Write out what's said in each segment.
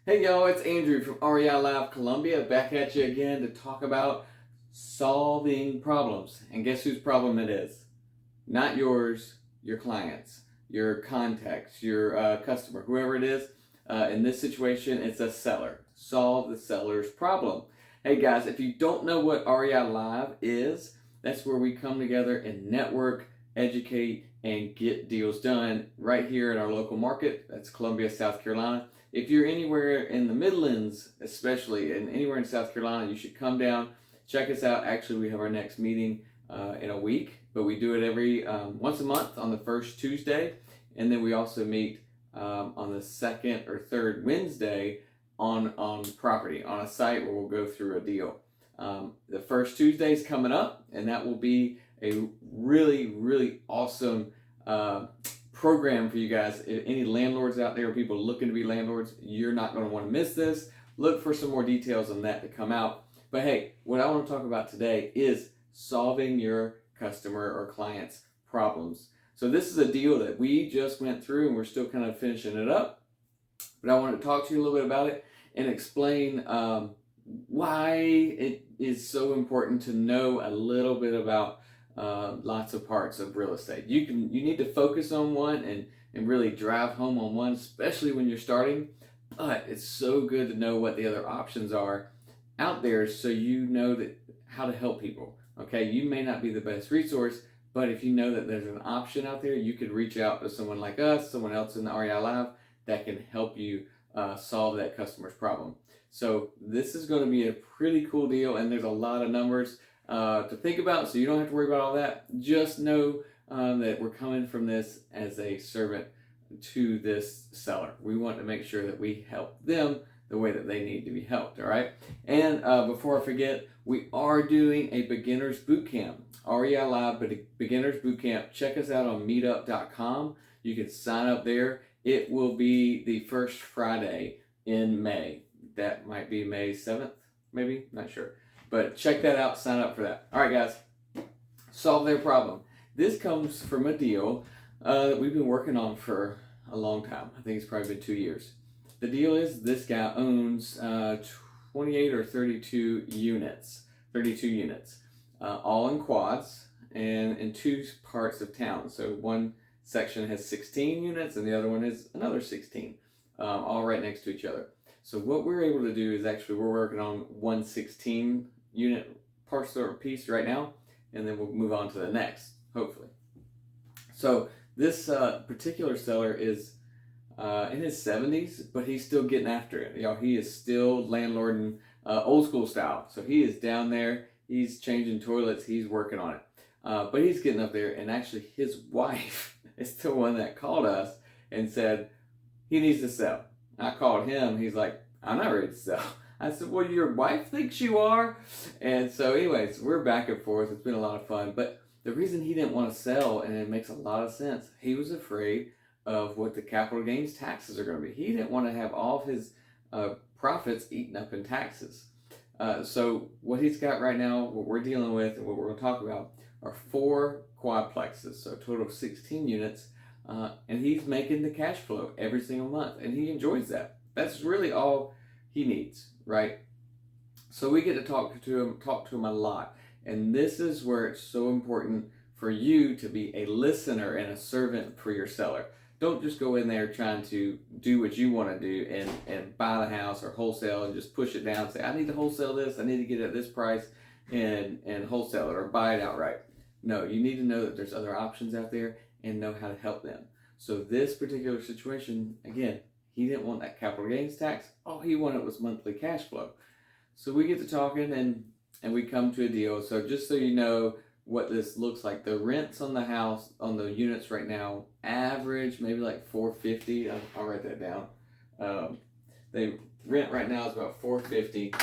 Hey y'all, it's Andrew from REI Live Columbia, back at you again to talk about solving problems. And guess whose problem it is? Not yours, your clients, your contacts, your customer, whoever it is. In this situation, it's a seller. Solve the seller's problem. Hey guys, if you don't know what REI Live is, that's where we come together and network, educate, and get deals done right here in our local market. That's Columbia, South Carolina. If you're anywhere in the Midlands, especially, and anywhere in South Carolina, you should come down, check us out. Actually, we have our next meeting in a week, but we do it every once a month on the first Tuesday, and then we also meet on the second or third Wednesday on property on a site where we'll go through a deal. The first Tuesday is coming up, and that will be a really awesome program for you guys. If any landlords out there, people looking to be landlords, you're not going to want to miss this. Look for some more details on that to come out. But hey, what I want to talk about today is solving your customer or client's problems. So this is a deal that we just went through and we're still kind of finishing it up. But I want to talk to you a little bit about it and explain why it is so important to know a little bit about lots of parts of real estate. You need to focus on one and really drive home on one, especially when you're starting. But it's so good to know what the other options are out there, so you know that how to help people. Okay, you may not be the best resource, but if you know that there's an option out there, you could reach out to someone like us, someone else in the REI Live that can help you solve that customer's problem. So this is going to be a pretty cool deal, and there's a lot of numbers to think about, so you don't have to worry about all that. Just know that we're coming from this as a servant to this seller. We want to make sure that we help them the way that they need to be helped, all right? And before I forget, we are doing a beginner's boot camp, REI Live Beginner's Boot Camp. Check us out on meetup.com. You can sign up there. It will be the first Friday in May. That might be May 7th, maybe, not sure. But check that out, sign up for that. All right, guys, solve their problem. This comes from a deal that we've been working on for a long time. I think it's probably been 2 years. The deal is this guy owns 28 or 32 units, all in quads and in two parts of town. So one section has 16 units and the other one is another 16, all right next to each other. So what we're able to do is actually we're working on 116 unit parcel or piece right now, and then we'll move on to the next, hopefully. So this particular seller is in his 70s, but he's still getting after it. Y'all, he is still landlording old school style. So he is down there, he's changing toilets, he's working on it. But he's getting up there, and actually his wife is the one that called us and said he needs to sell. I called him, he's like, I'm not ready to sell. I said, well, your wife thinks you are. And so anyways, we're back and forth. It's been a lot of fun. But the reason he didn't want to sell, and it makes a lot of sense, he was afraid of what the capital gains taxes are going to be. He didn't want to have all of his profits eaten up in taxes. So what he's got right now, what we're dealing with and what we're going to talk about are 4 quadplexes, so a total of 16 units. And he's making the cash flow every single month, and he enjoys that. That's really all he needs, right? So we get to talk to him a lot. And this is where it's so important for you to be a listener and a servant for your seller. Don't just go in there trying to do what you want to do and buy the house or wholesale and just push it down and say, I need to wholesale this, I need to get it at this price and wholesale it or buy it outright. No, you need to know that there's other options out there and know how to help them. So this particular situation, again, he didn't want that capital gains tax. All he wanted was monthly cash flow. So we get to talking and we come to a deal. So just so you know what this looks like, the rents on the house, on the units right now, average maybe like $450. I'll write that down. They rent right now is about $450,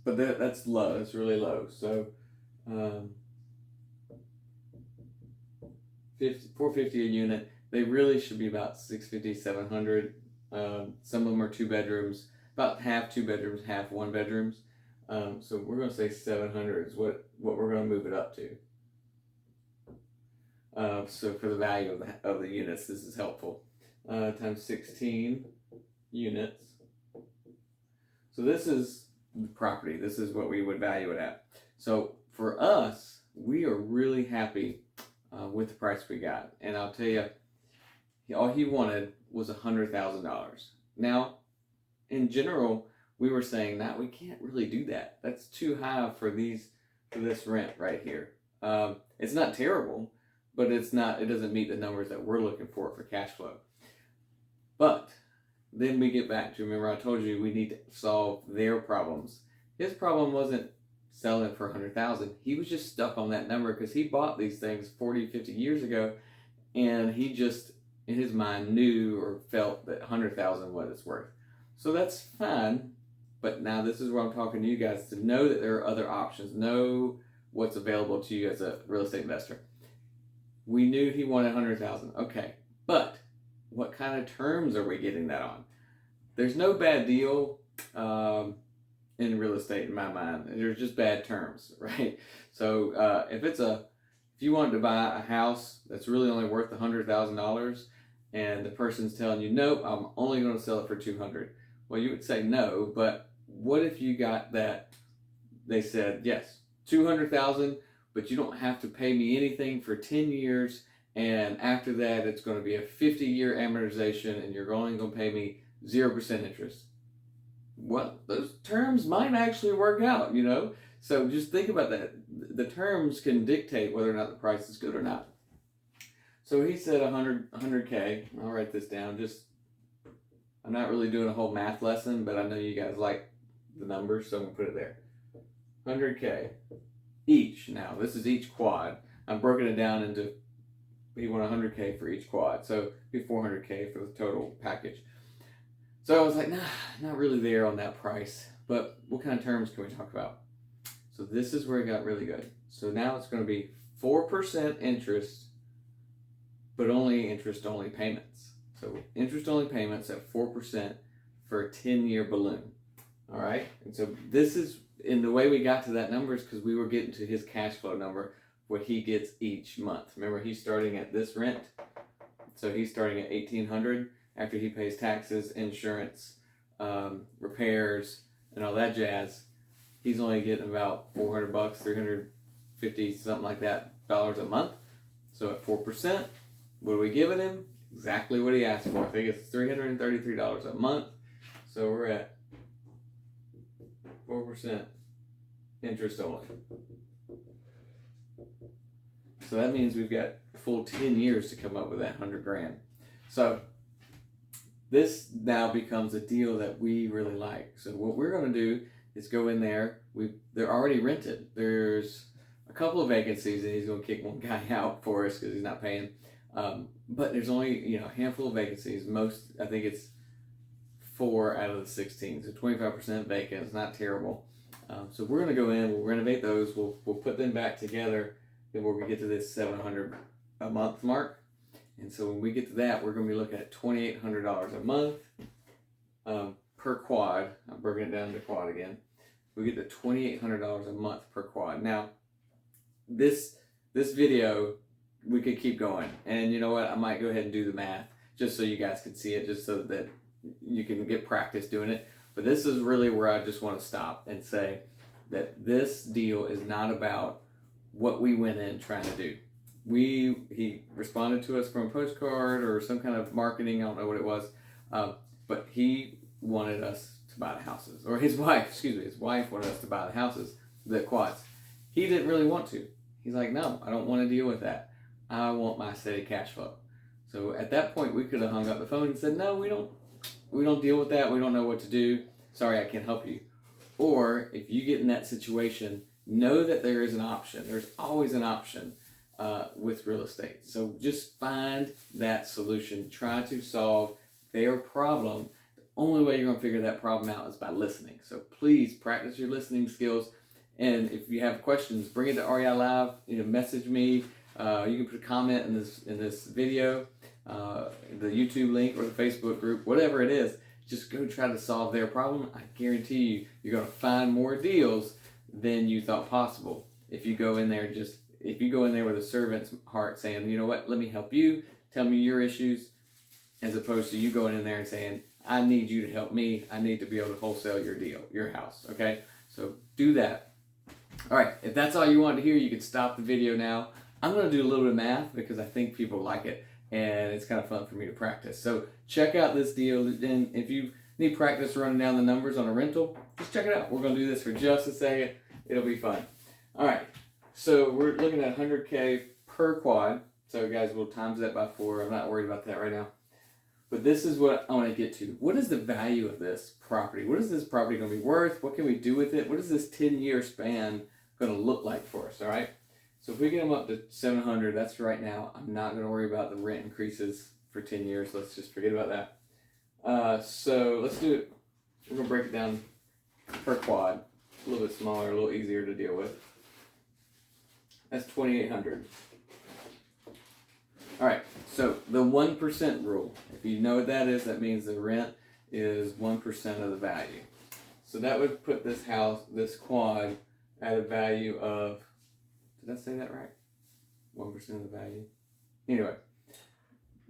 but that's low. It's really low. So $450 a unit. They really should be about $650, $700. Some of them are 2 bedrooms, about half 2 bedrooms, half 1 bedrooms. So we're going to say 700 is what we're going to move it up to. So for the value of the units, this is helpful. Times 16 units. So this is the property. This is what we would value it at. So for us, we are really happy with the price we got. And I'll tell you, all he wanted was $100,000. Now, in general, we were saying that we can't really do that. That's too high for this rent right here. It's not terrible, but it doesn't meet the numbers that we're looking for cash flow. But then we get back to, remember I told you we need to solve their problems. His problem wasn't selling it for $100,000. He was just stuck on that number because he bought these things 40, 50 years ago, and he just, in his mind, knew or felt that $100,000 what it's worth. So that's fine, but now this is where I'm talking to you guys to know that there are other options. Know what's available to you as a real estate investor. We knew he wanted $100,000. Okay, but what kind of terms are we getting that on? There's no bad deal in real estate in my mind. There's just bad terms, right? So if you wanted to buy a house that's really only worth $100,000, and the person's telling you, nope, I'm only going to sell it for $200,000. Well, you would say no, but what if you got that? They said yes, $200,000, but you don't have to pay me anything for 10 years, and after that, it's going to be a 50-year amortization, and you're only going to pay me 0% interest. Well, those terms might actually work out, you know? So just think about that. The terms can dictate whether or not the price is good or not. So he said 100K. I'll write this down. I'm not really doing a whole math lesson, but I know you guys like the numbers, so I'm going to put it there. 100K each. Now, this is each quad. I'm broken it down into, he won 100K for each quad, so it'd be 400K for the total package. So I was like, nah, not really there on that price, but what kind of terms can we talk about? So this is where it got really good. So now it's going to be 4% interest, but only interest-only payments. So interest-only payments at 4% for a 10-year balloon. All right? And so this is, in the way we got to that number is because we were getting to his cash flow number, what he gets each month. Remember, he's starting at this rent. So he's starting at $1,800 after he pays taxes, insurance, repairs, and all that jazz. He's only getting about $400, $350, something like that, dollars a month. So at 4%, what are we giving him? Exactly what he asked for. I think it's $333 a month. So we're at 4% interest only. So that means we've got a full 10 years to come up with that $100,000. So this now becomes a deal that we really like. So what we're going to do is go in there. They're already rented. There's a couple of vacancies, and he's going to kick one guy out for us because he's not paying. But there's only a handful of vacancies. Most, I think it's 4 out of the 16, so 25% vacant. It's not terrible. So we're going to go in. We'll renovate those. We'll put them back together. Then we're going to get to this $700 a month mark. And so when we get to that, we're going to be looking at $2,800 a month per quad. I'm breaking it down to quad again. We get to $2,800 a month per quad. Now, this video, we could keep going. And you know what? I might go ahead and do the math just so you guys can see it, just so that you can get practice doing it. But this is really where I just want to stop and say that this deal is not about what we went in trying to do. He responded to us from a postcard or some kind of marketing, I don't know what it was, but he wanted us to buy the houses, or his wife wanted us to buy the houses, the quads. He didn't really want to. He's like, no, I don't want to deal with that. I want my steady cash flow. So at that point, we could have hung up the phone and said, no, we don't deal with that. We don't know what to do. Sorry, I can't help you. Or if you get in that situation, know that there is an option. There's always an option with real estate. So just find that solution. Try to solve their problem. The only way you're going to figure that problem out is by listening. So please practice your listening skills. And if you have questions, bring it to REI Live. Message me. You can put a comment in this video, the YouTube link or the Facebook group, whatever it is. Just go try to solve their problem. I guarantee you're going to find more deals than you thought possible. If you go in there with a servant's heart saying, you know what, let me help you, tell me your issues, as opposed to you going in there and saying, I need you to help me. I need to be able to wholesale your house. Okay, so do that. All right, if that's all you wanted to hear, you can stop the video now. I'm going to do a little bit of math because I think people like it, and it's kind of fun for me to practice. So check out this deal, and if you need practice running down the numbers on a rental, just check it out. We're going to do this for just a second. It'll be fun. All right, so we're looking at $100K per quad. So guys, we'll times that by 4. I'm not worried about that right now. But this is what I want to get to. What is the value of this property? What is this property going to be worth? What can we do with it? What is this 10-year span going to look like for us? All right. So if we get them up to 700, that's right now. I'm not going to worry about the rent increases for 10 years. Let's just forget about that. So let's do it. We're going to break it down per quad. A little bit smaller, a little easier to deal with. That's 2,800. All right, so the 1% rule. If you know what that is, that means the rent is 1% of the value. So that would put this house, this quad, at a value of, did I say that right? 1% of the value. Anyway,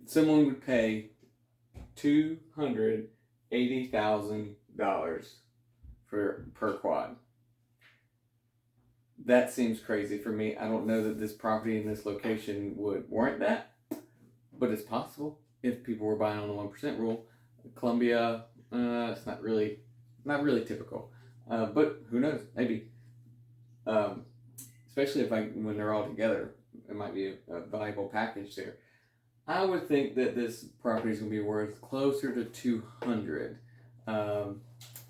someone would pay $280,000 per quad. That seems crazy for me. I don't know that this property in this location would warrant that. But it's possible if people were buying on the 1% rule. Columbia, it's not really typical. But who knows? Maybe. Especially when they're all together, it might be a valuable package there. I would think that this property is going to be worth closer to 200,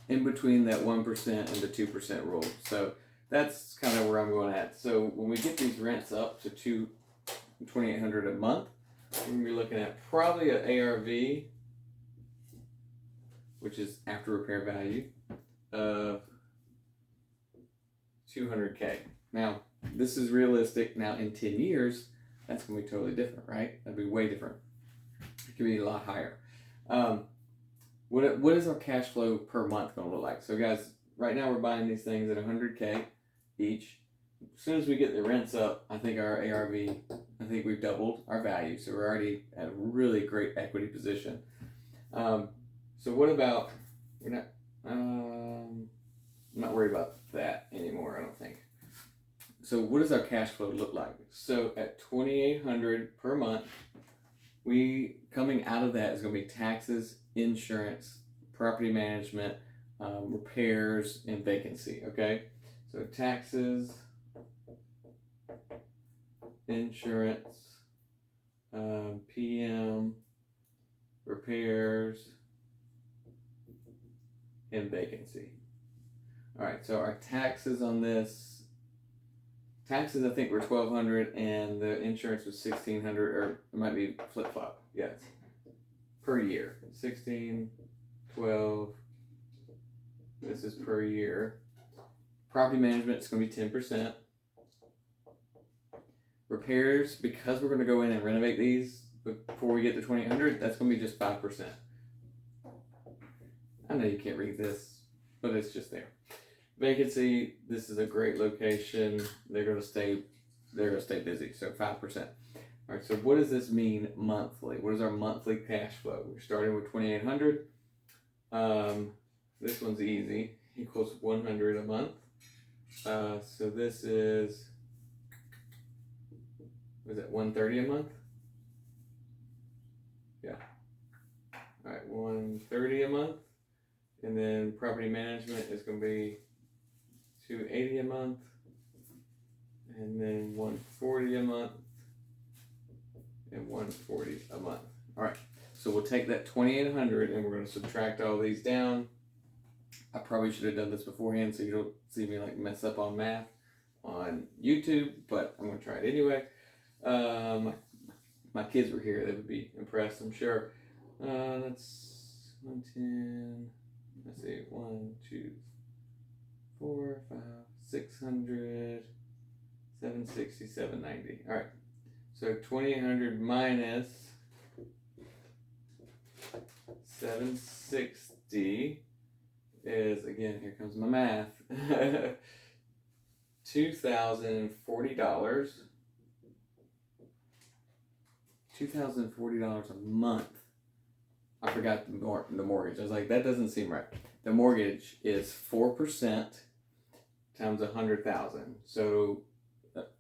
in between that 1% and the 2% rule. So that's kind of where I'm going at. So when we get these rents up to $2,800 a month, we're going to be looking at probably an ARV, which is after repair value, of $200K. Now, this is realistic. Now, in 10 years, that's going to be totally different, right? That'd be way different. It could be a lot higher. What is our cash flow per month going to look like? So, guys, right now we're buying these things at $100K each. As soon as we get the rents up, I think our ARV, I think we've doubled our value. So we're already at a really great equity position. So what about, I'm not worried about that anymore, I don't think. So what does our cash flow look like? So at $2,800 per month, coming out of that is going to be taxes, insurance, property management, repairs, and vacancy, okay? So taxes, insurance, PM, repairs, and vacancy. All right, so our taxes on this, I think were $1,200, and the insurance was $1,600, or it might be flip-flop, yes, per year. 16, 12, this is per year. Property management is going to be 10%. Repairs, because we're going to go in and renovate these before we get to 2,800, that's going to be just 5%. I know you can't read this, but it's just there. Vacancy, this is a great location. They're going to stay busy, so 5%. All right, so what does this mean monthly? What is our monthly cash flow? We're starting with 2,800. This one's easy, equals 100 a month. So this is, was it 130 a month? Yeah. All right, 130 a month. And then property management is going to be $280 a month. And then $140 a month. And $140 a month. All right. So we'll take that 2,800 and we're going to subtract all these down. I probably should have done this beforehand so you don't see me like mess up on math on YouTube, but I'm going to try it anyway. My kids were here, they would be impressed, I'm sure. That's 110, let's see, 1, 2, 4, 5, 600, 760, 790. All right, so 2,800 minus 760 is, again, here comes my math, $2,040. $2,040 a month. I forgot the mortgage. I was like, that doesn't seem right. The mortgage is 4% times 100,000. So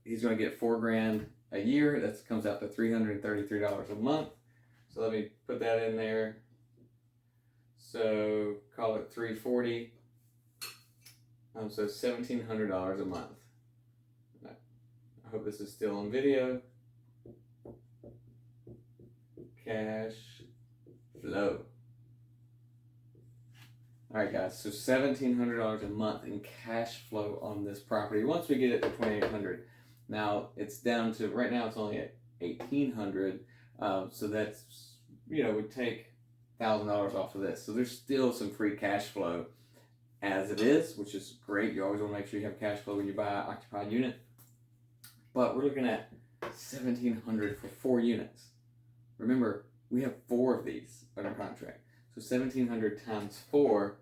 he's going to get $4,000 a year. That comes out to $333 a month. So let me put that in there. So call it $340. So $1,700 a month. I hope this is still on video. Cash flow. All right, guys. So $1,700 a month in cash flow on this property. Once we get it to $2,800, now it's down to right now. It's only at $1,800. So that's we take $1,000 off of this. So there's still some free cash flow as it is, which is great. You always want to make sure you have cash flow when you buy an occupied unit. But we're looking at $1,700 for 4 units. Remember, we have 4 of these under contract. So $1,700 times 4.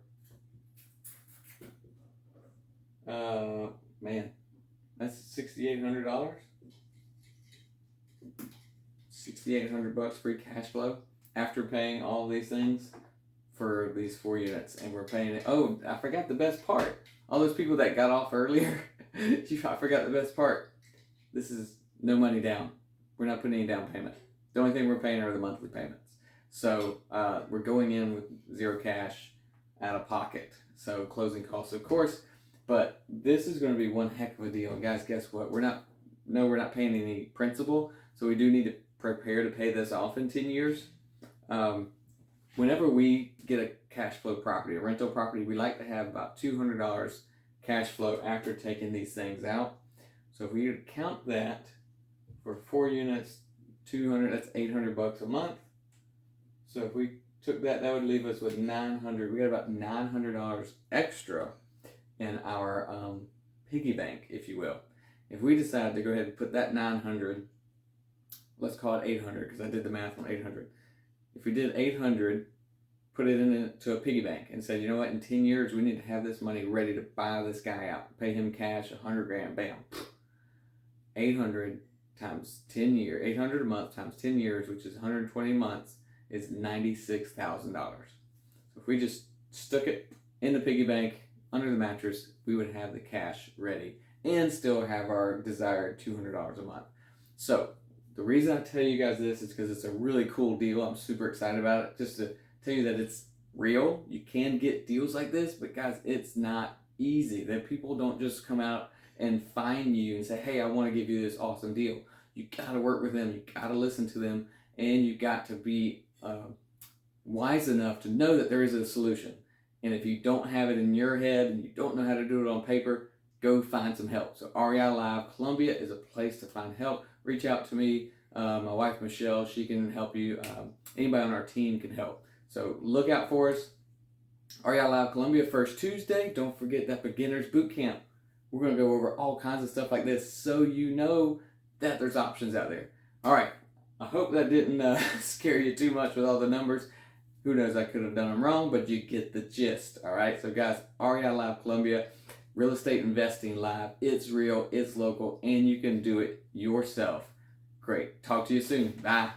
Man, that's $6,800. $6,800 free cash flow after paying all these things for these 4 units, and we're paying it. Oh, I forgot the best part. All those people that got off earlier, I forgot the best part. This is no money down. We're not putting any down payment. The only thing we're paying are the monthly payments. So we're going in with 0 cash out of pocket. So closing costs, of course, but this is going to be one heck of a deal. And guys, guess what? We're not paying any principal. So we do need to prepare to pay this off in 10 years. Whenever we get a cash flow property, a rental property, we like to have about $200 cash flow after taking these things out. So if we count that for 4 units, 200, that's $800 a month. So if we took that, that would leave us with $900. We got about $900 extra in our piggy bank, if you will. If we decide to go ahead and put that 900, let's call it 800 because I did the math on 800. If we did 800, put it into a piggy bank and said, you know what, in 10 years we need to have this money ready to buy this guy out, pay him cash, $100,000, bam. 800 times 10 years, 800 a month times 10 years, which is 120 months, is $96,000. So if we just stuck it in the piggy bank under the mattress, we would have the cash ready and still have our desired $200 a month. So the reason I tell you guys this is because it's a really cool deal. I'm super excited about it. Just to tell you that it's real. You can get deals like this, but guys, it's not easy. That people don't just come out and find you and say, hey, I want to give you this awesome deal. You got to work with them. You got to listen to them. And you got to be wise enough to know that there is a solution. And if you don't have it in your head and you don't know how to do it on paper, go find some help. So REI Live Columbia is a place to find help. Reach out to me. My wife, Michelle, she can help you. Anybody on our team can help. So look out for us. REI Live Columbia, first Tuesday. Don't forget that Beginners Boot Camp. We're going to go over all kinds of stuff like this so you know that there's options out there. All right. I hope that didn't scare you too much with all the numbers. Who knows, I could have done them wrong, but you get the gist. All right. So guys, REI Live Columbia, real estate investing live. It's real, it's local, and you can do it yourself. Great. Talk to you soon. Bye.